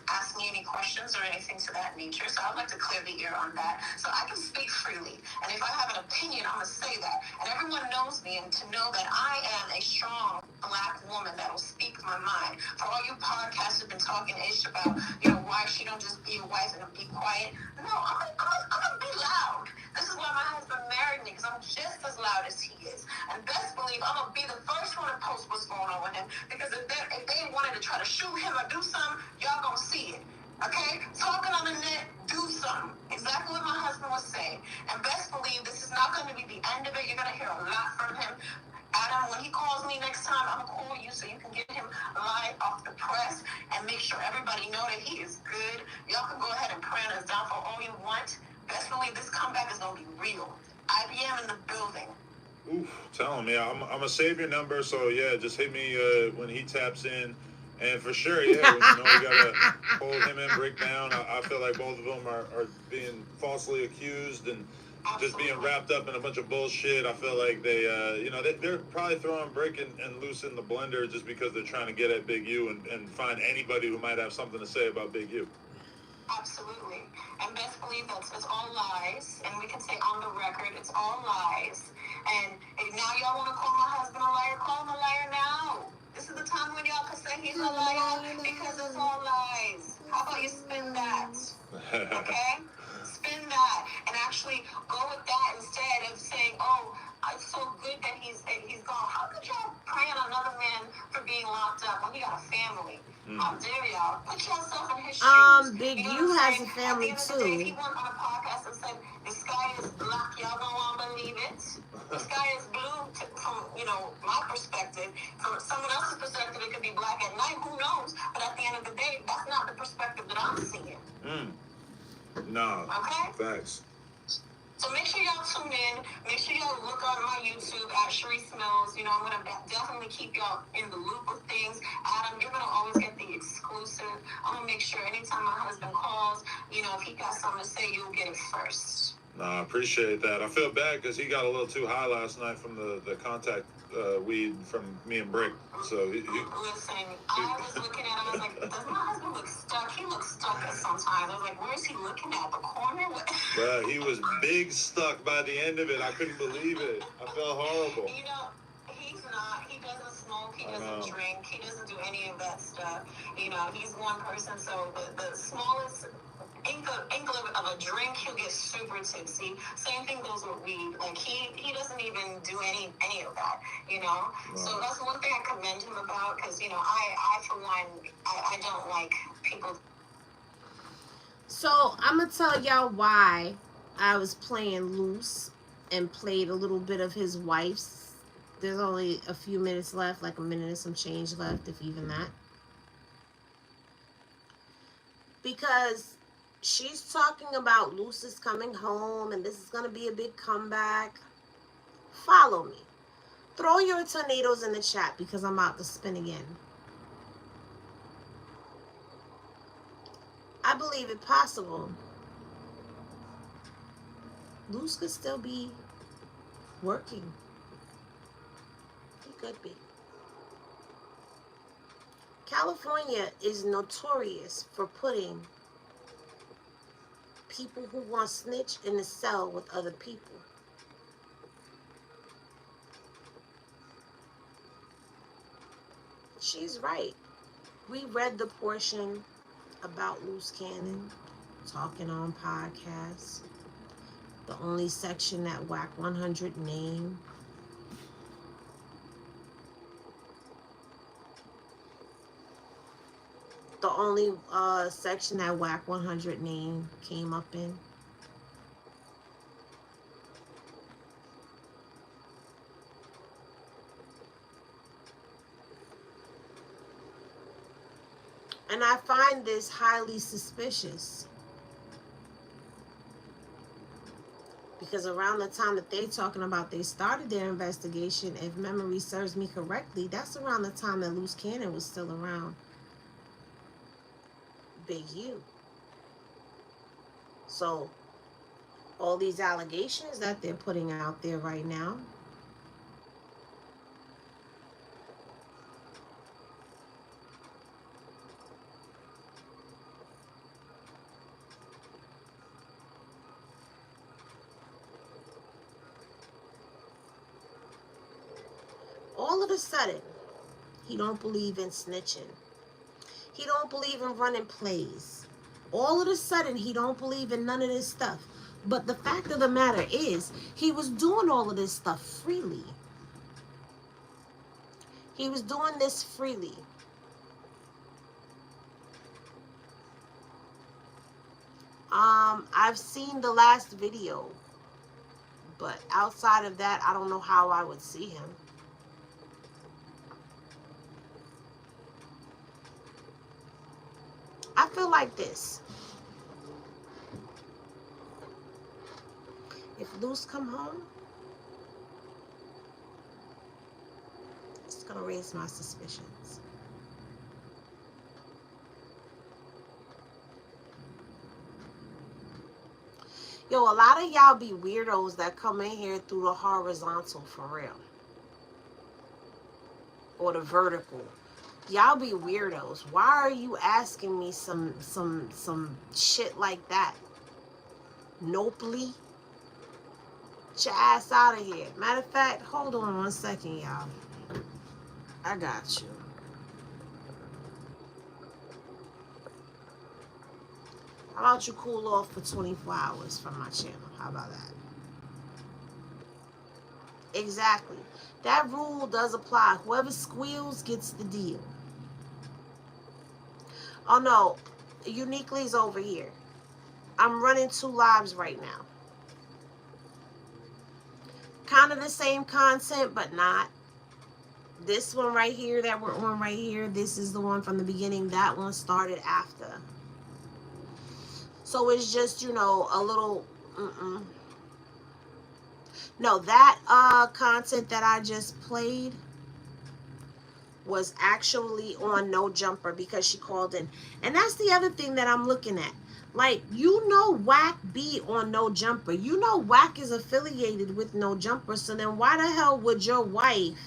ask me any questions or anything to that nature. So I'd like to clear the air on that, so I can speak freely. And if I have an opinion, I'm gonna say that. And everyone knows me, and to know that I am a strong Black woman that will speak my mind. For all you podcasts have been talking ish about, why she don't just be a wife and be quiet. No, I'm gonna be loud. This is why my husband married me, because I'm just as loud as he is. And best believe I'm gonna be the first one to post what's going on with him, because if they wanted to try to shoot him or do something, y'all gonna see it. Okay? Talking on the net, do something. Exactly what my husband was saying. And best believe this is not going to be the end of it. You're going to hear a lot from him. Adam, when he calls me next time, I'm going to call you so you can get him live off the press and make sure everybody know that he is good. Y'all can go ahead and pray on his downfall all you want. Best believe this comeback is going to be real. IBM in the building. Oof, tell him, I'm going to save your number, so yeah, just hit me when he taps in. And for sure, yeah, we got to hold him in, break down. I feel like both of them are being falsely accused and just being wrapped up in a bunch of bullshit. I feel like they're probably throwing Brick and Luce in the blender just because they're trying to get at Big U and find anybody who might have something to say about Big U. Absolutely. And best believe it's all lies. And we can say on the record, it's all lies. And now y'all want to call my husband a liar? Call him a liar now. This is the time when y'all can say he's a liar, because it's all lies. How about you spin that? Okay? Spin that. And actually go with that instead of saying, oh, it's so good that he's gone. How could y'all pray on another man for being locked up when he got a family? How dare y'all? Put yourself in his shoes. Big U has a family too. Day, if he went on a podcast and said, the sky is black, y'all don't want to believe it. The sky is blue from, my perspective. From someone else's perspective, it could be black at night. Who knows? But at the end of the day, that's not the perspective that I'm seeing. No. Okay? Facts. So make sure y'all tune in. Make sure y'all look on my YouTube at Sharice Mills. I'm going to definitely keep y'all in the loop with things. Adam, you're going to always get the exclusive. I'm going to make sure anytime my husband calls, if he got something to say, you'll get it first. Nah, I appreciate that. I feel bad because he got a little too high last night from the contact weed from me and Brick. So Listen, I was looking at him. I was like, does my husband look stuck? He looks stuck at sometimes. I was like, where is he looking at? The corner? Bruh, he was big stuck by the end of it. I couldn't believe it. I felt horrible. You know, he's not. He doesn't smoke. He doesn't drink. He doesn't do any of that stuff. You know, he's one person. So the smallest inkle of a drink, he'll get super tipsy. Same thing goes with weed. Like he doesn't even do any of that, you know. Wow. So that's one thing I commend him about, because you know I for one I don't like people. So I'm gonna tell y'all why I was playing loose and played a little bit of his wife's. There's only a few minutes left, like a minute and some change left, if even that. Because she's talking about Lucis coming home and this is going to be a big comeback. Follow me. Throw your tornadoes in the chat because I'm about to spin again. I believe it possible. Luce could still be working. He could be. California is notorious for putting people who want to snitch in the cell with other people. She's right. We read the portion about Loose Cannon talking on podcasts. The only section that Wack 100 named. The only section that Wack 100 name came up in. And I find this highly suspicious. Because around the time that they're talking about they started their investigation, if memory serves me correctly, that's around the time that Loose Cannon was still around Big U. So all these allegations that they're putting out there right now, all of a sudden, he don't believe in snitching. He don't believe in running plays. All of a sudden, he don't believe in none of this stuff. But the fact of the matter is, he was doing all of this stuff freely. He was doing this freely. I've seen the last video, but outside of that, I don't know how I would see him. I feel like this. If Luce come home, it's gonna raise my suspicions. Yo, a lot of y'all be weirdos that come in here through the horizontal for real. Or the vertical. Y'all be weirdos. Why are you asking me some shit like that? Nopely? Get your ass out of here. Matter of fact, hold on 1 second, y'all. I got you. How about you cool off for 24 hours from my channel? How about that? Exactly. That rule does apply. Whoever squeals gets the deal. Oh no, Uniquely's over here. I'm running 2 lives right now. Kind of the same content, but not. This one right here that we're on right here, this is the one from the beginning. That one started after. So it's just, you know, a little... No, that content that I just played was actually on No Jumper because she called in. And that's the other thing that I'm looking at. Like, you know Wack be on No Jumper. You know Wack is affiliated with No Jumper. So then why the hell would your wife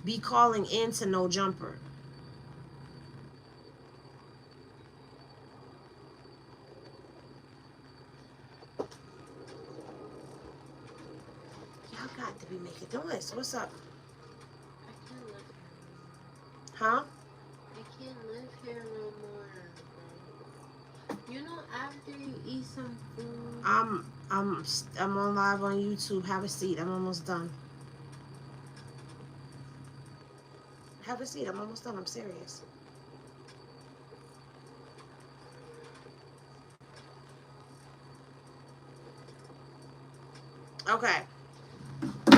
be calling into No Jumper? Y'all got to be making noise. What's up? I can't live here. Huh? I can't live here no more. You know, after you eat some food. I'm on live on YouTube. Have a seat. I'm almost done. Have a seat. I'm almost done. I'm serious. Okay.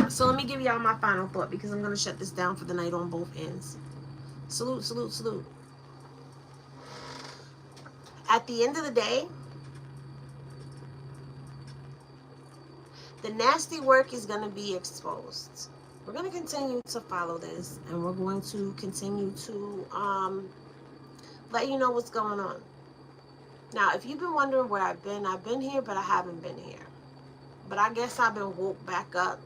So let me give y'all my final thought because I'm going to shut this down for the night on both ends. Salute, salute, salute. At the end of the day, the nasty work is going to be exposed. We're going to continue to follow this, and we're going to continue to let you know what's going on. Now, if you've been wondering where I've been here, but I haven't been here. But I guess I've been woke back up.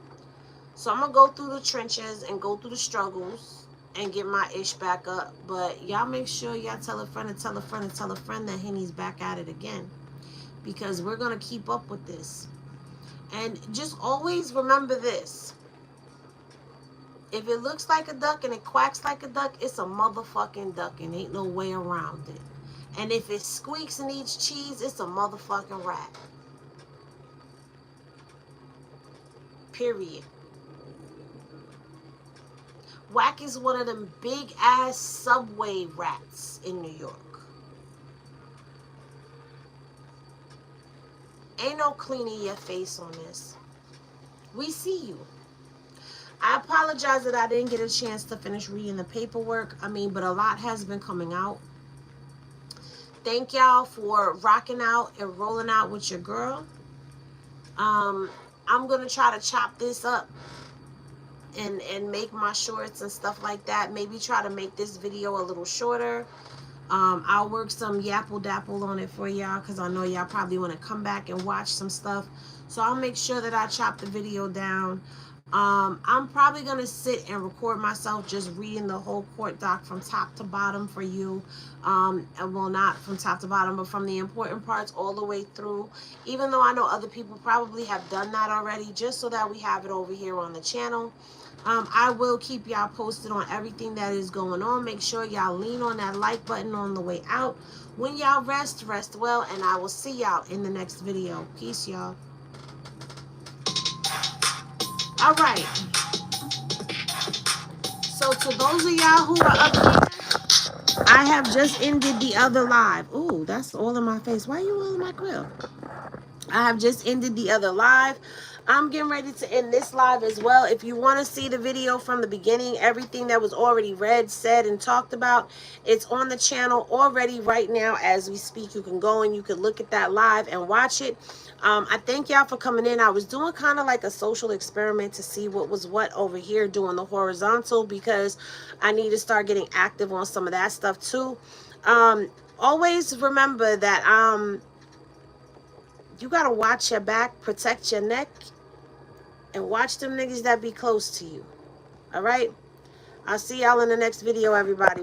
So I'm going to go through the trenches and go through the struggles and get my ish back up. But y'all make sure y'all tell a friend and tell a friend and tell a friend that Henny's back at it again. Because we're going to keep up with this. And just always remember this. If it looks like a duck and it quacks like a duck, it's a motherfucking duck and ain't no way around it. And if it squeaks and eats cheese, it's a motherfucking rat. Period. Wack is one of them big ass subway rats in New York. Ain't no cleaning your face on this. We see you. I apologize that I didn't get a chance to finish reading the paperwork. But a lot has been coming out. Thank y'all for rocking out and rolling out with your girl. I'm going to try to chop this up and make my shorts and stuff like that. Maybe try to make this video a little shorter. I'll work some yapple dapple on it for y'all because I know y'all probably want to come back and watch some stuff. So I'll make sure that I chop the video down. I'm probably going to sit and record myself just reading the whole court doc from top to bottom for you. And well, not from top to bottom, but from the important parts all the way through. Even though I know other people probably have done that already, just so that we have it over here on the channel. I will keep y'all posted on everything that is going on. Make sure y'all lean on that like button on the way out. When y'all rest well, and I will see y'all in the next video. Peace, y'all. All right. So to those of y'all who are up here, I have just ended the other live. Ooh, that's all in my face. Why are you all in my grill? I have just ended the other live. I'm getting ready to end this live as well. If you want to see the video from the beginning, everything that was already read, said, and talked about, it's on the channel already right now as we speak. You can go and you can look at that live and watch it. I thank y'all for coming in. I was doing kind of like a social experiment to see what was what over here doing the horizontal because I need to start getting active on some of that stuff too. Always remember that you got to watch your back, protect your neck, and watch them niggas that be close to you. All right? I'll see y'all in the next video, everybody.